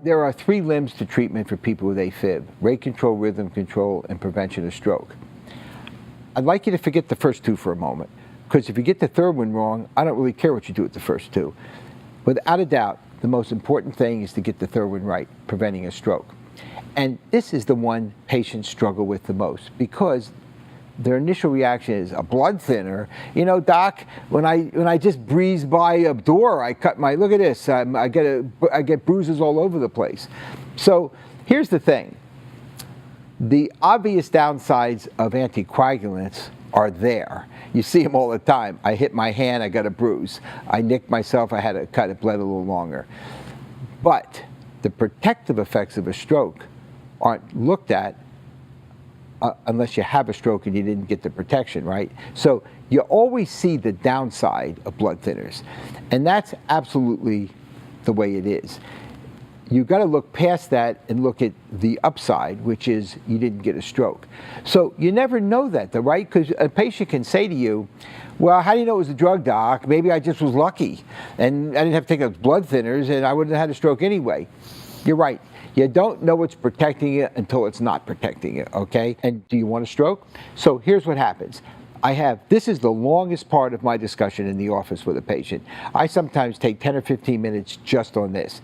There are three limbs to treatment for people with AFib: rate control, rhythm control, and prevention of stroke. I'd like you to forget the first two for a moment, because if you get the third one wrong, I don't really care what you do with the first two. Without a doubt, the most important thing is to get the third one right, preventing a stroke. And this is the one patients struggle with the most, because their initial reaction is a blood thinner. You know, doc, when I just breeze by a door, I cut my, look at this, I get bruises all over the place. So here's the thing. The obvious downsides of anticoagulants are there. You see them all the time. I hit my hand, I got a bruise. I nicked myself, I had to cut it, bled a little longer. But the protective effects of a stroke aren't looked at unless you have a stroke and you didn't get the protection, right? So you always see the downside of blood thinners, and that's absolutely the way it is. You've got to look past that and look at the upside, which is you didn't get a stroke. So you never know that, though, right? Because a patient can say to you, well, how do you know it was a drug, doc? Maybe I just was lucky, and I didn't have to take those blood thinners, and I wouldn't have had a stroke anyway. You're right. You don't know what's protecting you until it's not protecting you, okay? And do you want a stroke? So here's what happens. This is the longest part of my discussion in the office with a patient. I sometimes take 10 or 15 minutes just on this.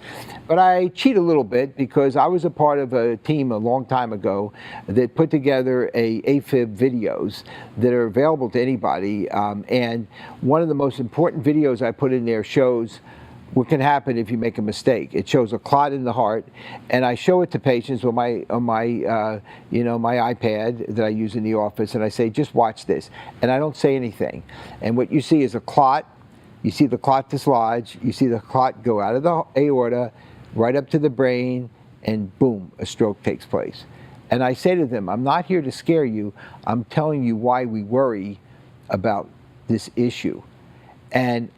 But I cheat a little bit because I was a part of a team a long time ago that put together AFib videos that are available to anybody. And one of the most important videos I put in there shows what can happen if you make a mistake. It shows a clot in the heart, and I show it to patients on my iPad that I use in the office, and I say, just watch this, and I don't say anything. And what you see is a clot. You see the clot dislodge. You see the clot go out of the aorta, right up to the brain, and boom, a stroke takes place. And I say to them, I'm not here to scare you. I'm telling you why we worry about this issue. And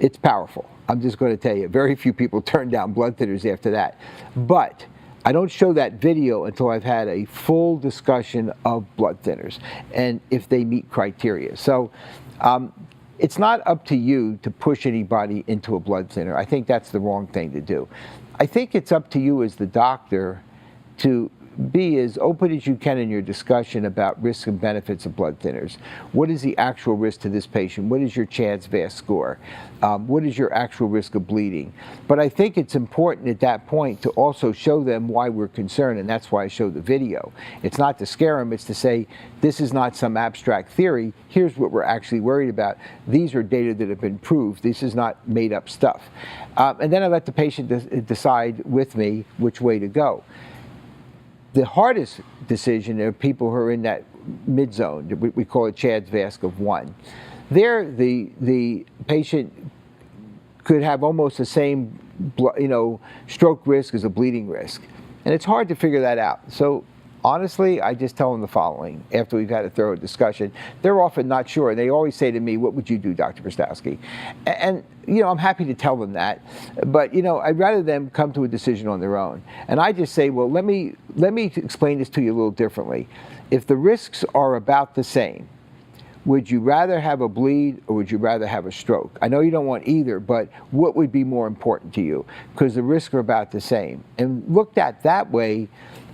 it's powerful. I'm just going to tell you, very few people turn down blood thinners after that. But I don't show that video until I've had a full discussion of blood thinners and if they meet criteria. So it's not up to you to push anybody into a blood thinner. I think that's the wrong thing to do. I think it's up to you as the doctor to be as open as you can in your discussion about risks and benefits of blood thinners. What is the actual risk to this patient? What is your CHA2DS2-VASc score? What is your actual risk of bleeding? But I think it's important at that point to also show them why we're concerned, and that's why I show the video. It's not to scare them, it's to say, this is not some abstract theory. Here's what we're actually worried about. These are data that have been proved. This is not made up stuff. And then I let the patient decide with me which way to go. The hardest decision are people who are in that mid zone. We call it CHA2DS2-VASc of 1. There, the patient could have almost the same, stroke risk as a bleeding risk, and it's hard to figure that out. So honestly, I just tell them the following after we've had a thorough discussion. They're often not sure. They always say to me, what would you do, Dr. Prestowski? And I'm happy to tell them that, but I'd rather them come to a decision on their own. And I just say, well, let me explain this to you a little differently. If the risks are about the same, would you rather have a bleed or would you rather have a stroke? I know you don't want either, but what would be more important to you? Because the risks are about the same. And looked at that way,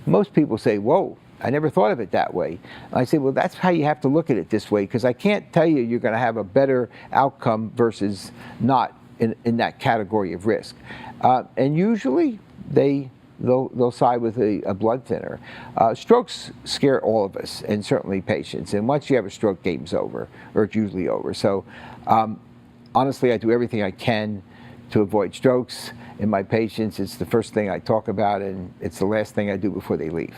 most people say, whoa, I never thought of it that way. And I say, well, that's how you have to look at it this way, because I can't tell you you're going to have a better outcome versus not in that category of risk. And usually they'll side with a blood thinner. Strokes scare all of us, and certainly patients. And once you have a stroke, game's over, or it's usually over. So honestly, I do everything I can to avoid strokes in my patients. It's the first thing I talk about, and it's the last thing I do before they leave.